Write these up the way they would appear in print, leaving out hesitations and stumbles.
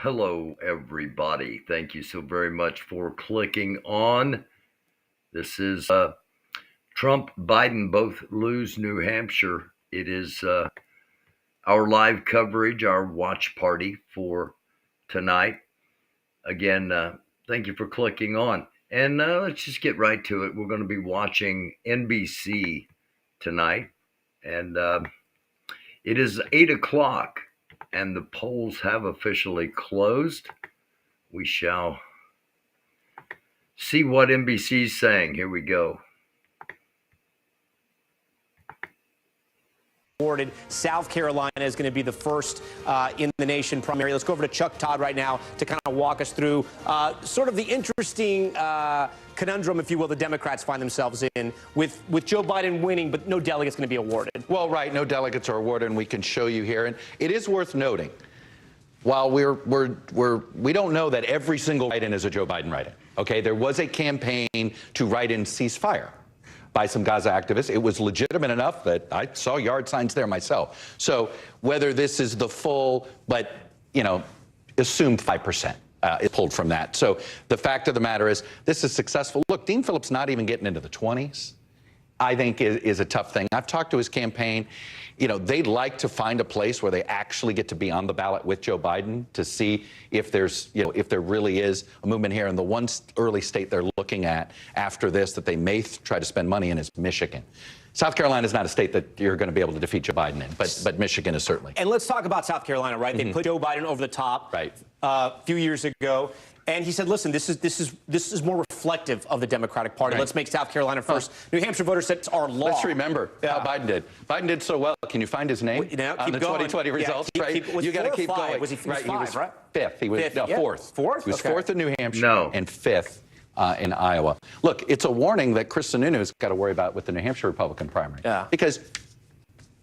Hello, everybody. Thank you so very much for clicking on. This is Trump, Biden both lose New Hampshire. It is our live coverage, our watch party for tonight. Again, thank you for clicking on. And let's just get right to it. We're going to be watching NBC tonight. And it is 8 o'clock, and the polls have officially closed. We shall see what NBC's saying. Here we go. Awarded. South Carolina is going to be the first in the nation primary. Let's go over to Chuck Todd right now to kind of walk us through sort of the interesting conundrum, if you will, the Democrats find themselves in with Joe Biden winning, but no delegates going to be awarded. Well, right, no delegates are awarded, and we can show you here. And it is worth noting, while we don't know that every single write-in is a Joe Biden write-in. Okay, there was a campaign to write in ceasefire by some Gaza activists. It was legitimate enough that I saw yard signs there myself. So whether this is the full, but, assume 5% is pulled from that. So the fact of the matter is this is successful. Look, Dean Phillips not even getting into the 20s, I think is a tough thing. I've talked to his campaign. They'd like to find a place where they actually get to be on the ballot with Joe Biden to see if there's, if there really is a movement here. And the one early state they're looking at after this that they may try to spend money in is Michigan. South Carolina is not a state that you're going to be able to defeat Joe Biden in, but Michigan is certainly. And let's talk about South Carolina, right? They put Joe Biden over the top a few years ago. And he said, listen, this is more reflective of the Democratic Party. Let's make South Carolina first. New Hampshire voters said it's our law. Let's remember how Biden did. Biden did so well. Can you find his name on the 2020 results? You got to keep going. Was he five, right? Fifth. He was fourth. Fourth? He was fourth in New Hampshire and fifth in Iowa. Look, it's a warning that Chris Sununu's got to worry about with the New Hampshire Republican primary. Because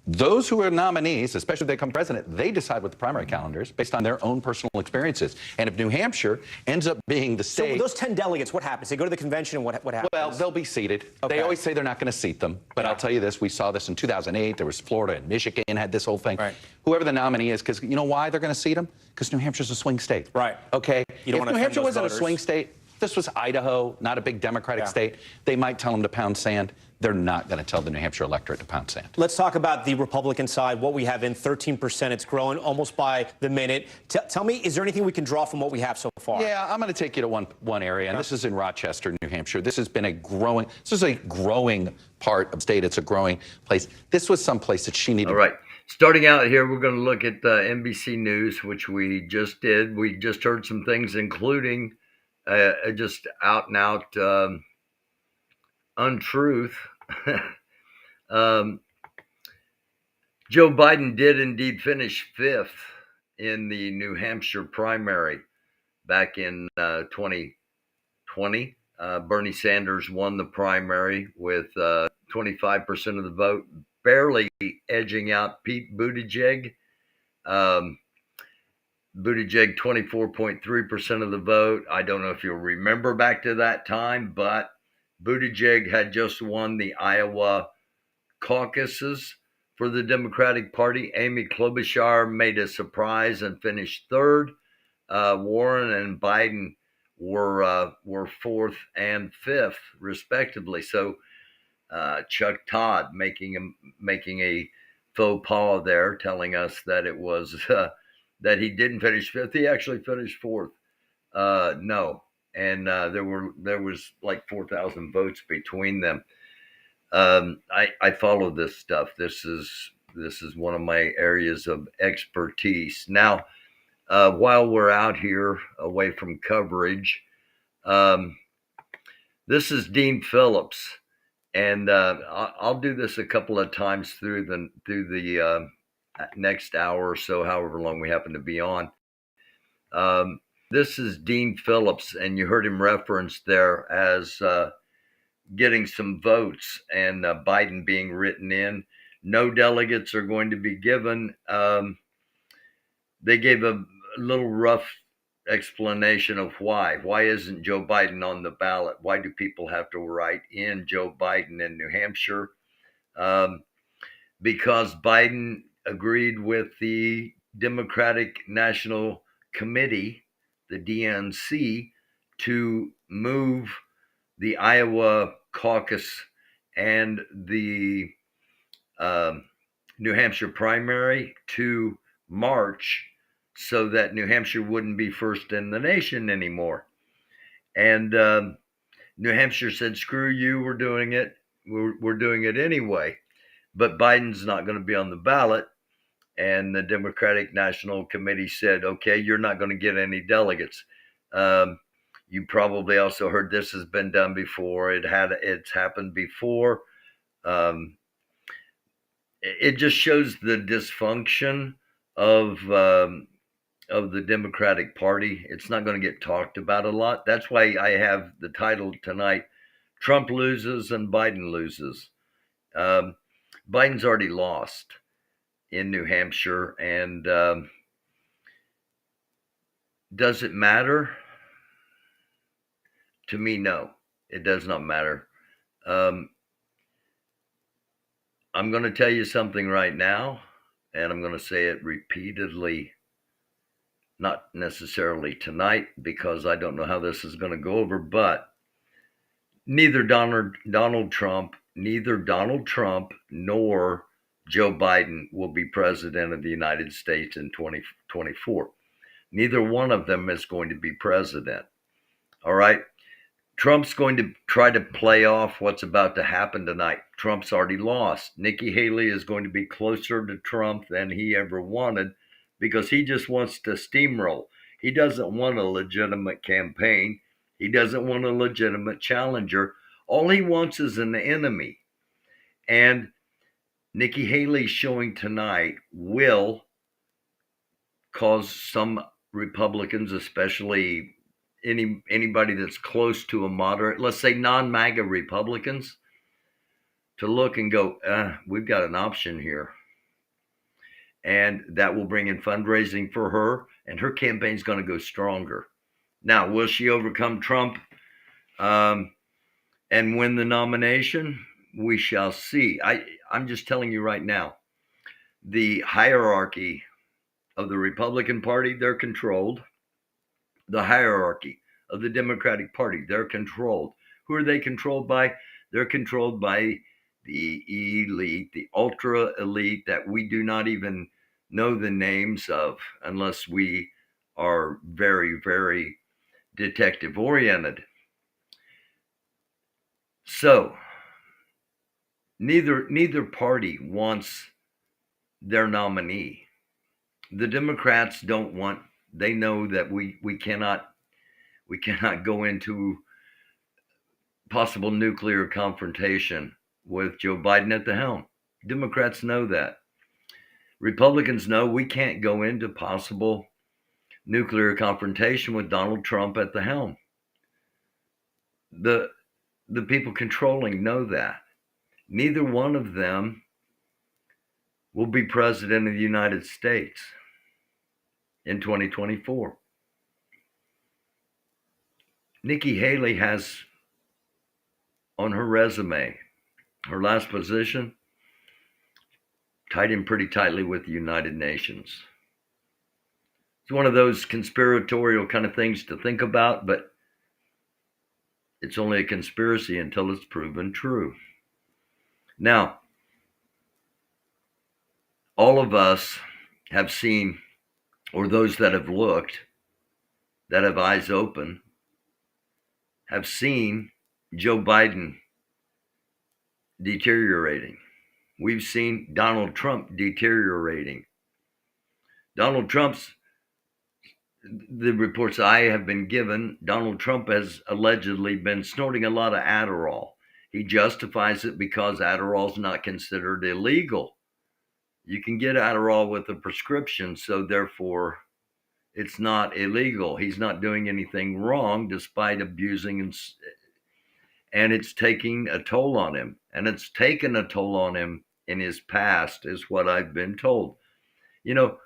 those who are nominees, especially if they become president, they decide what the primary calendar is based on their own personal experiences. And if New Hampshire ends up being the state... So those 10 delegates, what happens? They go to the convention and what happens? Well, they'll be seated. They always say they're not going to seat them. But I'll tell you this, we saw this in 2008. There was Florida and Michigan had this whole thing. Whoever the nominee is, because you know why they're going to seat them? Because New Hampshire's a swing state. Okay? You don't if New Hampshire wasn't a swing state, this was Idaho, not a big Democratic state, they might tell them to pound sand. They're not going to tell the New Hampshire electorate to pound sand. Let's talk about the Republican side, what we have in 13%. It's growing almost by the minute. Tell me, is there anything we can draw from what we have so far? Yeah, I'm going to take you to one area, and this is in Rochester, New Hampshire. This is a growing part of the state. It's a growing place. This was someplace that she needed. All right. Starting out here, we're going to look at NBC News, which we just did. We just heard some things, including just out and out untruth. Joe Biden did indeed finish fifth in the New Hampshire primary back in 2020. Bernie Sanders won the primary with 25% of the vote, barely edging out Pete Buttigieg. Buttigieg, 24.3% of the vote. I don't know if you'll remember back to that time, but Buttigieg had just won the Iowa caucuses for the Democratic Party. Amy Klobuchar made a surprise and finished third. Warren and Biden were fourth and fifth, respectively. So Chuck Todd making a faux pas there, telling us that it was that he didn't finish fifth. He actually finished fourth. No. And there was like 4,000 votes between them. I follow this stuff. This is one of my areas of expertise. Now, while we're out here away from coverage, this is Dean Phillips, and I'll do this a couple of times through the next hour or so, however long we happen to be on. This is Dean Phillips, and you heard him referenced there as getting some votes and Biden being written in. No delegates are going to be given. They gave a little rough explanation of why. Why isn't Joe Biden on the ballot? Why do people have to write in Joe Biden in New Hampshire? Because Biden agreed with the Democratic National committee, the DNC, to move the Iowa caucus and the New Hampshire primary to March so that New Hampshire wouldn't be first in the nation anymore. And New Hampshire said, screw you, we're doing it. We're doing it anyway. But Biden's not going to be on the ballot. And the Democratic National Committee said, okay, you're not going to get any delegates. You probably also heard this has been done before. It's happened before. It just shows the dysfunction of the Democratic Party. It's not going to get talked about a lot. That's why I have the title tonight, Trump loses and Biden loses. Biden's already lost in New Hampshire, and does it matter? To me, no, it does not matter. I'm going to tell you something right now, and I'm going to say it repeatedly, not necessarily tonight, because I don't know how this is going to go over, but neither Donald Trump nor Joe Biden will be president of the United States in 2024. Neither one of them is going to be president. All right. Trump's going to try to play off what's about to happen tonight. Trump's already lost. Nikki Haley is going to be closer to Trump than he ever wanted because he just wants to steamroll. He doesn't want a legitimate campaign. He doesn't want a legitimate challenger. All he wants is an enemy. And Nikki Haley showing tonight will cause some Republicans, especially anybody that's close to a moderate, let's say non-MAGA Republicans, to look and go, we've got an option here. And that will bring in fundraising for her, and her campaign's going to go stronger. Now, will she overcome Trump and win the nomination? We shall see. I'm just telling you right now, the hierarchy of the Republican Party, they're controlled. The hierarchy of the Democratic Party, they're controlled. Who are they controlled by? They're controlled by the elite, the ultra elite that we do not even know the names of unless we are very, very detective oriented. So neither party wants their nominee. The Democrats don't want, they know that we cannot go into possible nuclear confrontation with Joe Biden at the helm. Democrats know that. Republicans know we can't go into possible nuclear confrontation with Donald Trump at the helm. The people controlling know that. Neither one of them will be president of the United States in 2024. Nikki Haley has on her resume, her last position, tied in pretty tightly with the United Nations. It's one of those conspiratorial kind of things to think about, but it's only a conspiracy until it's proven true. Now, all of us have seen, or those that have looked, that have eyes open, have seen Joe Biden deteriorating. We've seen Donald Trump deteriorating. Donald Trump's, the reports I have been given, Donald Trump has allegedly been snorting a lot of Adderall. He justifies it because Adderall is not considered illegal. You can get Adderall with a prescription, so therefore it's not illegal. He's not doing anything wrong despite abusing and it's taking a toll on him. And it's taken a toll on him in his past, is what I've been told. You know,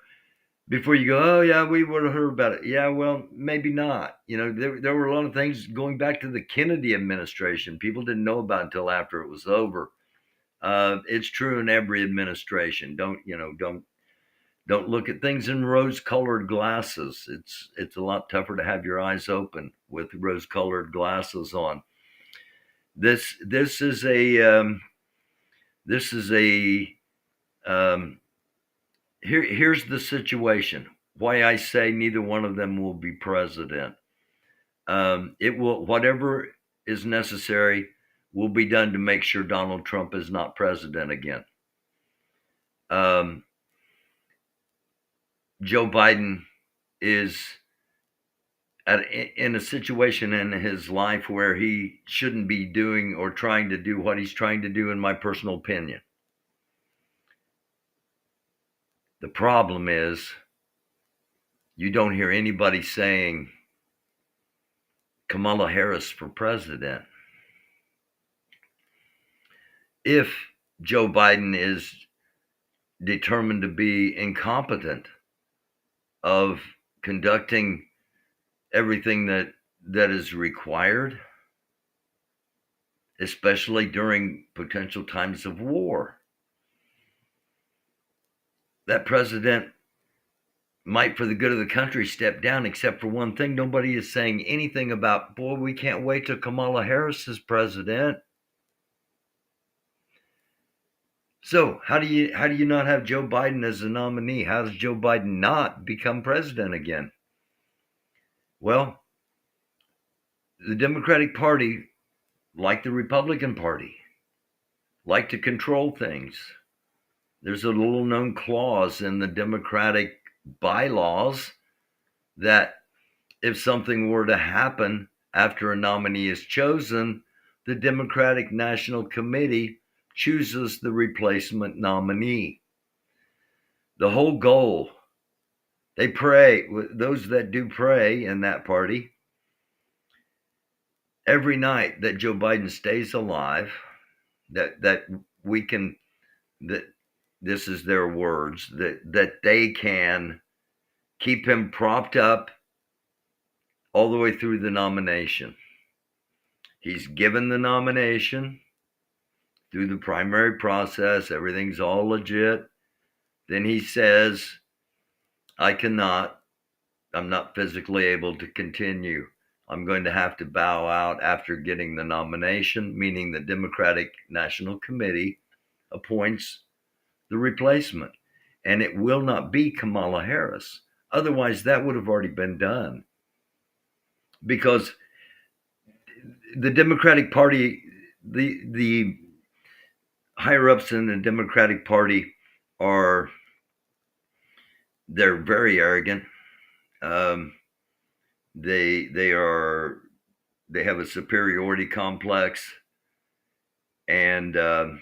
before you go, oh yeah, we would have heard about it. Yeah, well, maybe not. You know, there were a lot of things going back to the Kennedy administration people didn't know about until after it was over. It's true in every administration. Don't Don't look at things in rose-colored glasses. It's a lot tougher to have your eyes open with rose-colored glasses on. This is a here's the situation. Why I say neither one of them will be president. It will, whatever is necessary will be done to make sure Donald Trump is not president again. Joe Biden is in a situation in his life where he shouldn't be doing or trying to do what he's trying to do, in my personal opinion. The problem is you don't hear anybody saying Kamala Harris for president. If Joe Biden is determined to be incompetent of conducting everything that is required, especially during potential times of war, that president might, for the good of the country, step down, except for one thing. Nobody is saying anything about, boy, we can't wait till Kamala Harris is president. So how do you not have Joe Biden as a nominee? How does Joe Biden not become president again? Well, the Democratic Party, like the Republican Party, like to control things. There's a little known clause in the Democratic bylaws that if something were to happen after a nominee is chosen, the Democratic National Committee chooses the replacement nominee. The whole goal, they pray, those that do pray in that party, every night that Joe Biden stays alive, that we can, that this is their words, that they can keep him propped up all the way through the nomination. He's given the nomination through the primary process. Everything's all legit. Then he says, I'm not physically able to continue. I'm going to have to bow out after getting the nomination, meaning the Democratic National Committee appoints the replacement. And it will not be Kamala Harris. Otherwise, that would have already been done. Because the Democratic Party, the higher ups in the Democratic Party they're very arrogant. They have a superiority complex, and the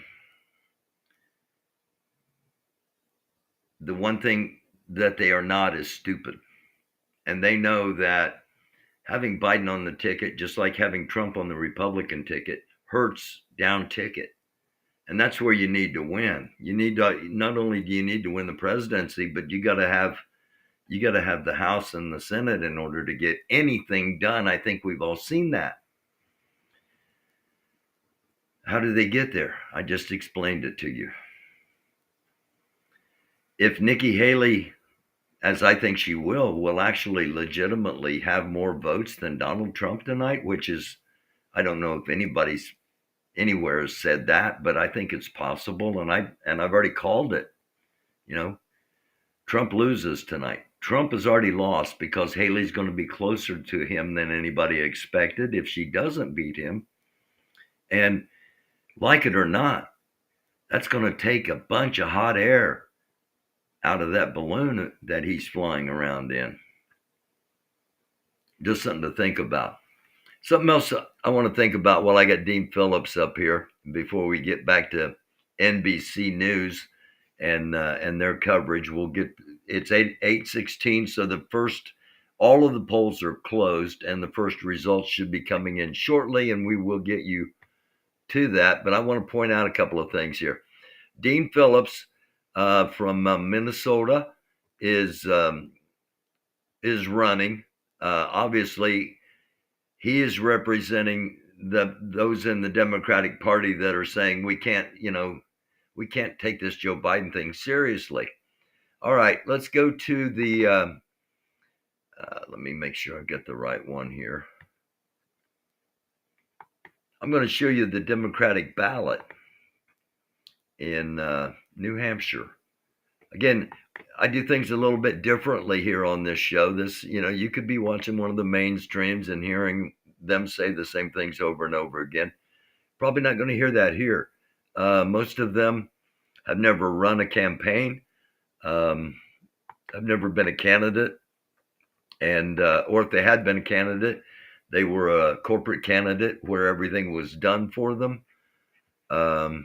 one thing that they are not is stupid. And they know that having Biden on the ticket, just like having Trump on the Republican ticket, hurts down ticket. And that's where you need to win. You need to, not only do you need to win the presidency, but you got to have the House and the Senate in order to get anything done. I think we've all seen that. How do they get there? I just explained it to you. If Nikki Haley, as I think she will actually legitimately have more votes than Donald Trump tonight, which is, I don't know if anybody's anywhere has said that, but I think it's possible, and I've already called it. You know, Trump loses tonight. Trump has already lost because Haley's going to be closer to him than anybody expected if she doesn't beat him. And like it or not, that's going to take a bunch of hot air out of that balloon that he's flying around in. Just something to think about. Something else I want to think about while I got Dean Phillips up here before we get back to NBC News and their coverage. It's 8:16, so all of the polls are closed, and the first results should be coming in shortly, and we will get you to that. But I want to point out a couple of things here. Dean Phillips from Minnesota is running. Obviously, he is representing those in the Democratic Party that are saying we can't take this Joe Biden thing seriously. All right, let's go to the. Let me make sure I get the right one here. I'm going to show you the Democratic ballot in New Hampshire. Again, I do things a little bit differently here on this show. You could be watching one of the mainstreams and hearing them say the same things over and over again. Probably not going to hear that here. Most of them have never run a campaign. Have never been a candidate, and or if they had been a candidate, they were a corporate candidate where everything was done for them. And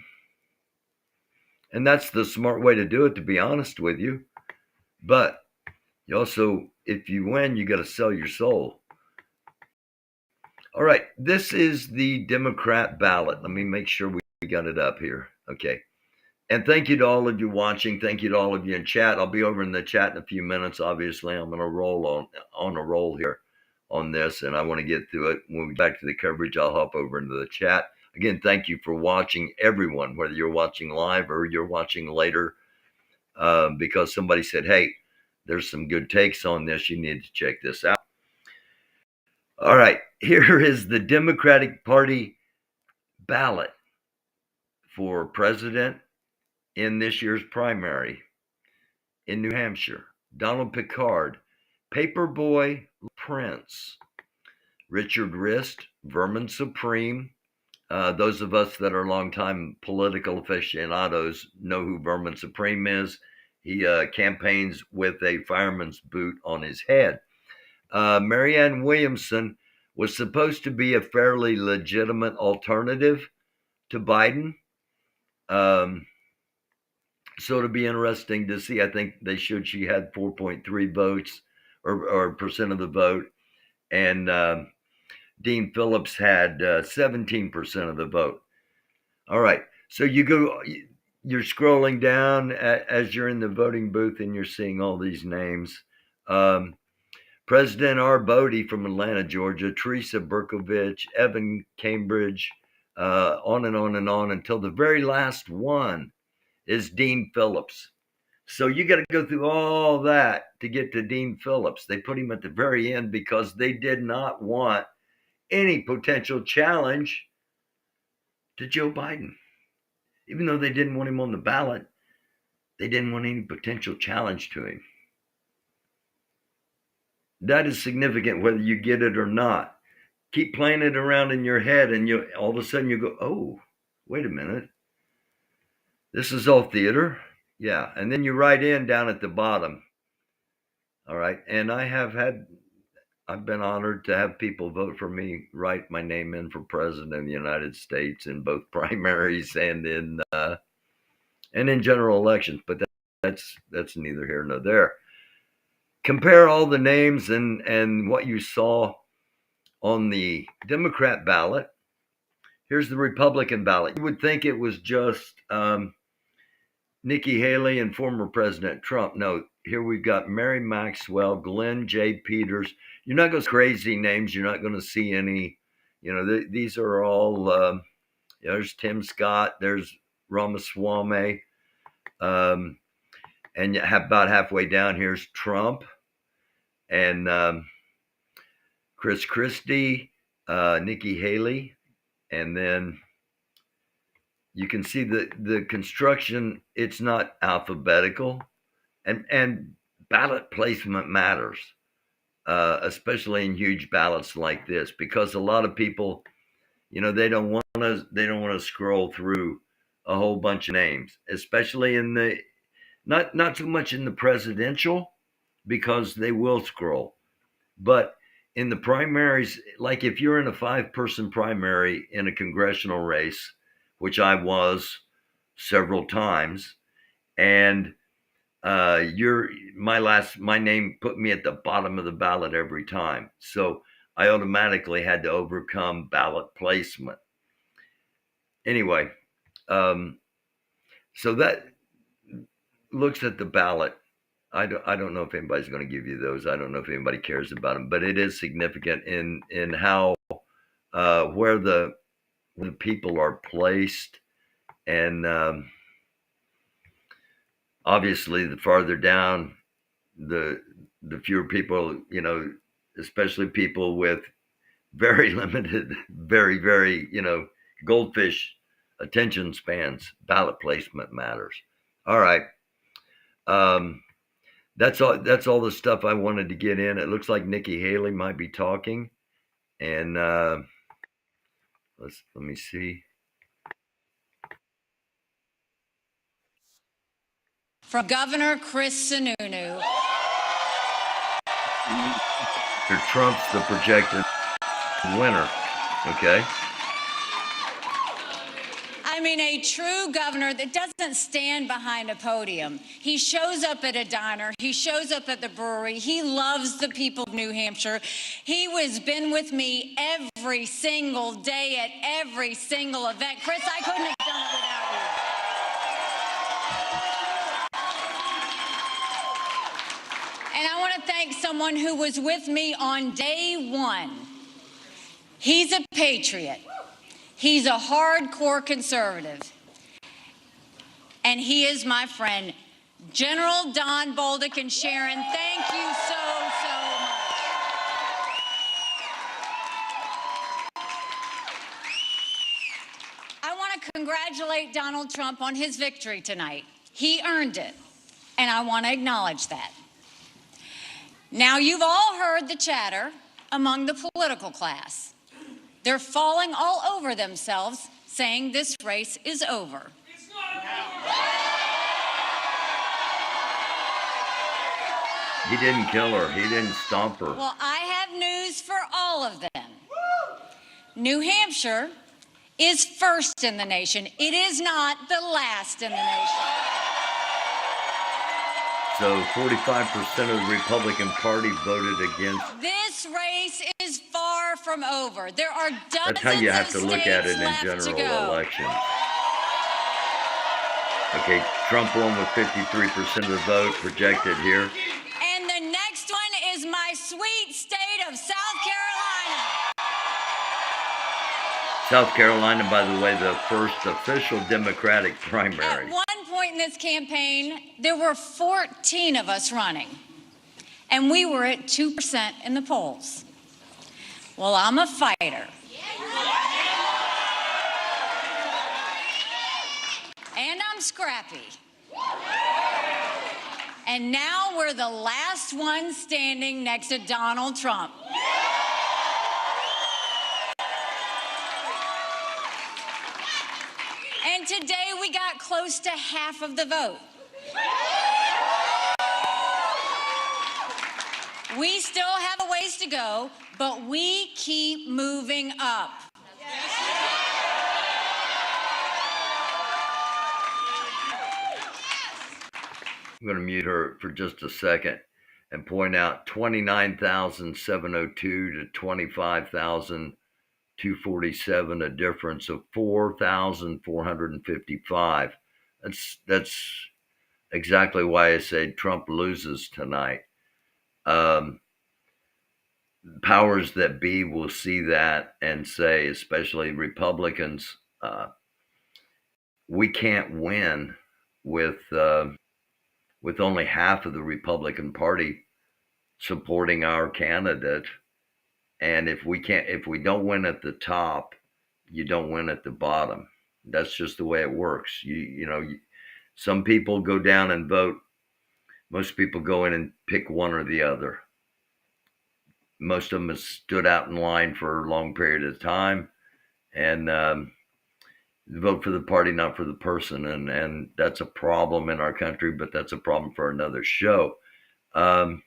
that's the smart way to do it, to be honest with you. But you also, if you win, you got to sell your soul. All right, this is the Democrat ballot. Let me make sure we got it up here. Okay. And thank you to all of you watching. Thank you to all of you in chat. I'll be over in the chat in a few minutes. Obviously, I'm going to roll on a roll here on this, and I want to get through it. When we get back to the coverage, I'll hop over into the chat. Again, thank you for watching, everyone, whether you're watching live or you're watching later, because somebody said, hey, there's some good takes on this. You need to check this out. All right, here is the Democratic Party ballot for president in this year's primary in New Hampshire. Donald Picard, Paperboy Prince, Richard Rist, Vermin Supreme. Those of us that are longtime political aficionados know who Vermin Supreme is. He campaigns with a fireman's boot on his head. Marianne Williamson was supposed to be a fairly legitimate alternative to Biden. So it'll be interesting to see. I think they showed she had 4.3 votes or percent of the vote. And Dean Phillips had 17% of the vote. All right. So you're scrolling down as you're in the voting booth and you're seeing all these names. President R. Bodie from Atlanta, Georgia, Teresa Berkovich, Evan Cambridge, on and on and on until the very last one is Dean Phillips. So you got to go through all that to get to Dean Phillips. They put him at the very end because they did not want any potential challenge to Joe Biden. Even though they didn't want him on the ballot, they didn't want any potential challenge to him. That is significant whether you get it or not. Keep playing it around in your head and all of a sudden you go, oh, wait a minute. This is all theater. Yeah. And then you write in down at the bottom. All right. And I've been honored to have people vote for me, write my name in for president of the United States in both primaries and in general elections. But that's neither here nor there. Compare all the names and what you saw on the Democrat ballot. Here's the Republican ballot. You would think it was just Nikki Haley and former President Trump. No, here we've got Mary Maxwell, Glenn J. Peters. You're not going to see crazy names. You're not going to see any, these are all, there's Tim Scott, there's Ramaswamy. And about halfway down, here's Trump and Chris Christie, Nikki Haley. And then you can see the construction, it's not alphabetical. And ballot placement matters, especially in huge ballots like this, because a lot of people, they don't want to scroll through a whole bunch of names, especially in the not so much in the presidential, because they will scroll, but in the primaries, like if you're in a 5-person primary in a congressional race, which I was several times, and my name put me at the bottom of the ballot every time. So I automatically had to overcome ballot placement. Anyway, so that looks at the ballot. I don't know if anybody's going to give you those. I don't know if anybody cares about them, but it is significant in how where the people are placed, and obviously, the farther down, the fewer people, especially people with very limited, very, goldfish attention spans. Ballot placement matters. All right. Um, that's all. That's all the stuff I wanted to get in. It looks like Nikki Haley might be talking, and let me see. From Governor Chris Sununu. Mr. Trump's the projected winner. Okay. I mean, a true governor that doesn't stand behind a podium. He shows up at a diner. He shows up at the brewery. He loves the people of New Hampshire. He has been with me every single day at every single event. Chris, I couldn't have done it without you. And I want to thank someone who was with me on day one. He's a patriot. He's a hardcore conservative. And he is my friend, General Don Bolduc. And Sharon, thank you so much. I want to congratulate Donald Trump on his victory tonight. He earned it, and I want to acknowledge that. Now, you've all heard the chatter among the political class. They're falling all over themselves, saying this race is over. It's not He didn't kill her. He didn't stomp her. Well, I have news for all of them. New Hampshire is first in the nation. It is not the last in the nation. So 45% of the Republican Party voted against. This race is far from over. There are dozens That's how you have to look at it in left to general go. elections. Okay, Trump won with 53% of the vote projected here. And the next one is my sweet state of South Carolina. South Carolina, by the way, the first official Democratic primary. At one point in this campaign, there were 14 of us running, and we were at 2% in the polls. Well, I'm a fighter. And I'm scrappy. And now we're the last one standing next to Donald Trump. And today we got close to half of the vote. We still have a ways to go, but we keep moving up. I'm going to mute her for just a second and point out 29,702 to 25,247, a difference of 4,455. That's exactly why I say Trump loses tonight. Powers that be will see that and say, especially Republicans, we can't win with only half of the Republican Party supporting our candidate. And if we don't win at the top, you don't win at the bottom. That's just the way it works. Some people go down and vote. Most people go in and pick one or the other. Most of them have stood out in line for a long period of time and vote for the party, not for the person. And that's a problem in our country, but that's a problem for another show. I'm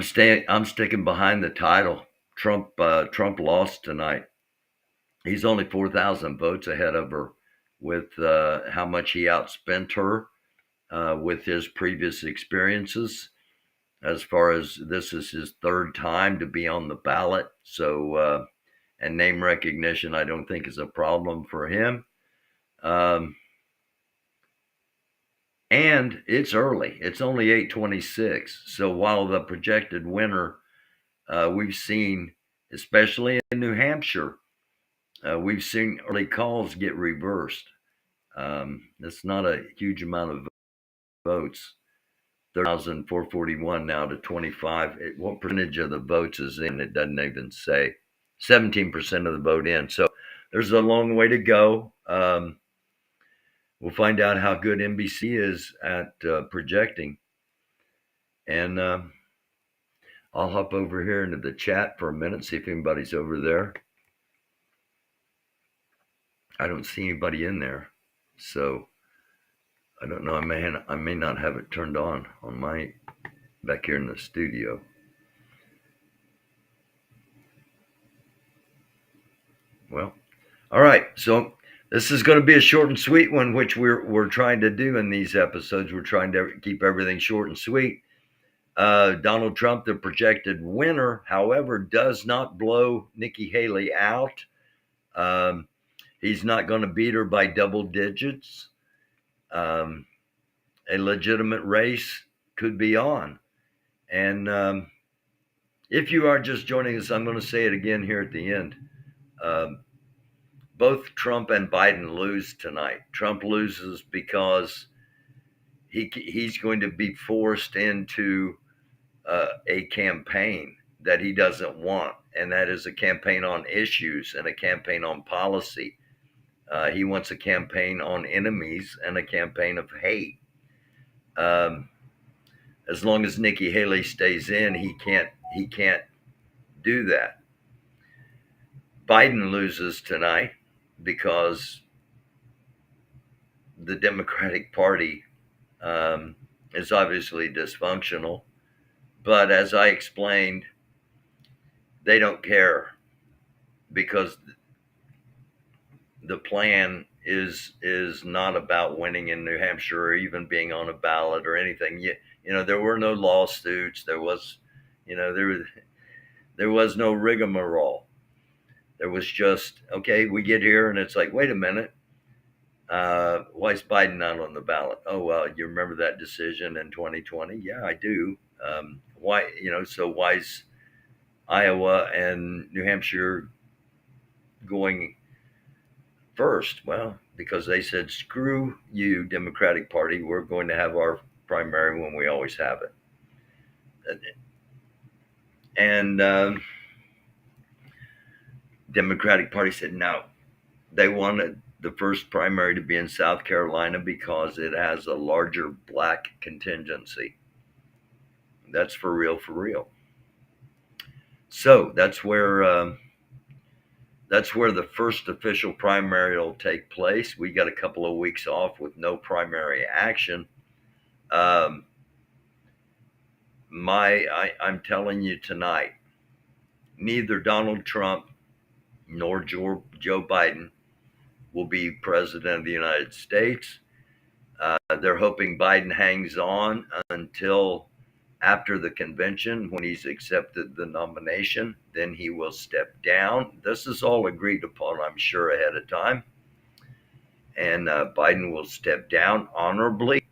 sticking behind the title. Trump lost tonight. He's only 4,000 votes ahead of her with how much he outspent her with his previous experiences. As far as this is his third time to be on the ballot. So, and name recognition, I don't think is a problem for him. And it's early. It's only 8:26. So while the projected winner, we've seen, especially in New Hampshire, we've seen early calls get reversed. It's not a huge amount of votes. 30,441 now to 25. What percentage of the votes is in? It doesn't even say. 17% of the vote in. So there's a long way to go. We'll find out how good NBC is at projecting. And I'll hop over here into the chat for a minute, see if anybody's over there. I don't see anybody in there. So I don't know. I may not have it turned on my back here in the studio. Well, all right. So this is going to be a short and sweet one, which we're trying to do in these episodes. We're trying to keep everything short and sweet. Donald Trump, the projected winner, however, does not blow Nikki Haley out. He's not going to beat her by double digits. A legitimate race could be on. And if you are just joining us, I'm going to say it again here at the end. Both Trump and Biden lose tonight. Trump loses because he's going to be forced into a campaign that he doesn't want, and that is a campaign on issues and a campaign on policy. He wants a campaign on enemies and a campaign of hate. As long as Nikki Haley stays in, he can't do that. Biden loses tonight because the Democratic Party is obviously dysfunctional. But as I explained, they don't care because the plan is not about winning in New Hampshire or even being on a ballot or anything. You know, there were no lawsuits. There was no rigmarole. There was just, okay, we get here and it's like, wait a minute. Why is Biden not on the ballot? Oh, well, you remember that decision in 2020? Yeah, I do. Why, so why is Iowa and New Hampshire going first? Well, because they said, screw you, Democratic Party. We're going to have our primary when we always have it. And Democratic Party said no. They wanted the first primary to be in South Carolina because it has a larger black contingency. That's for real, for real. So that's where the first official primary will take place. We got a couple of weeks off with no primary action. I'm telling you tonight, neither Donald Trump nor Joe Biden will be president of the United States. They're hoping Biden hangs on until after the convention when he's accepted the nomination. Then he will step down. This is all agreed upon, I'm sure, ahead of time. And Biden will step down honorably.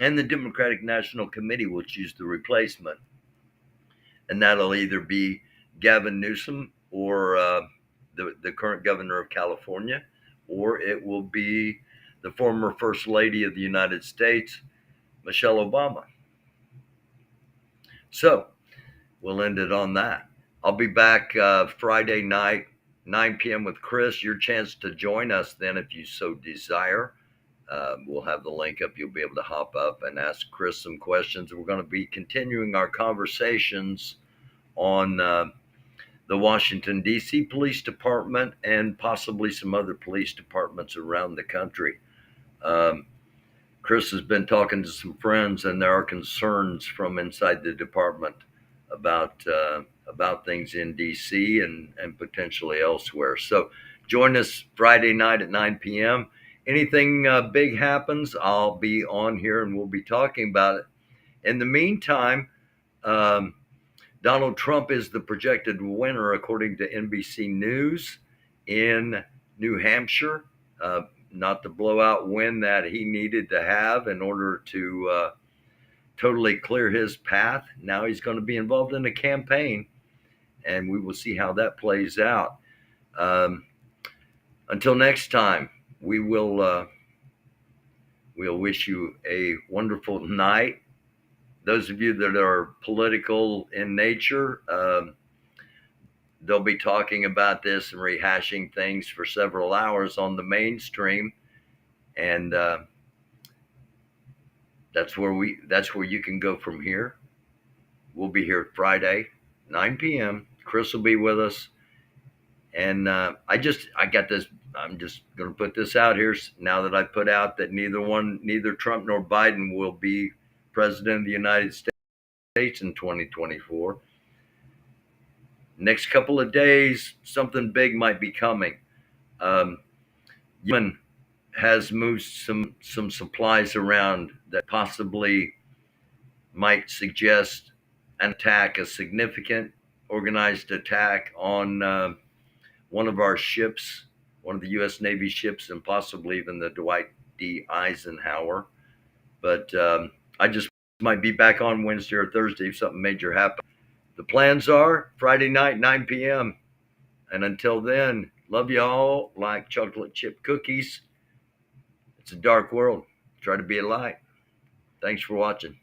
And the Democratic National Committee will choose the replacement. And that'll either be Gavin Newsom or the current governor of California, or it will be the former First Lady of the United States, Michelle Obama. So we'll end it on that. I'll be back Friday night, 9 p.m. with Chris. Your chance to join us then if you so desire. We'll have the link up. You'll be able to hop up and ask Chris some questions. We're going to be continuing our conversations on the Washington, D.C. Police Department and possibly some other police departments around the country. Chris has been talking to some friends, and there are concerns from inside the department about things in D.C. and potentially elsewhere. So join us Friday night at 9 p.m. Anything big happens, I'll be on here and we'll be talking about it. In the meantime, Donald Trump is the projected winner, according to NBC News, in New Hampshire. Not the blowout win that he needed to have in order to totally clear his path. Now he's going to be involved in a campaign, and we will see how that plays out. Until next time, we'll wish you a wonderful night. Those of you that are political in nature, they'll be talking about this and rehashing things for several hours on the mainstream, and that's where you can go from here. We'll be here Friday, 9 p.m. Chris will be with us, and I got this. I'm just going to put this out here now that I put out that neither Trump nor Biden will be president of the United States in 2024. Next couple of days, something big might be coming. Yemen has moved some supplies around that possibly might suggest an attack, a significant organized attack on one of our ships, one of the U.S. Navy ships, and possibly even the Dwight D. Eisenhower. But I just might be back on Wednesday or Thursday if something major happens. The plans are Friday night, 9 p.m. And until then, love you all like chocolate chip cookies. It's a dark world. Try to be a light. Thanks for watching.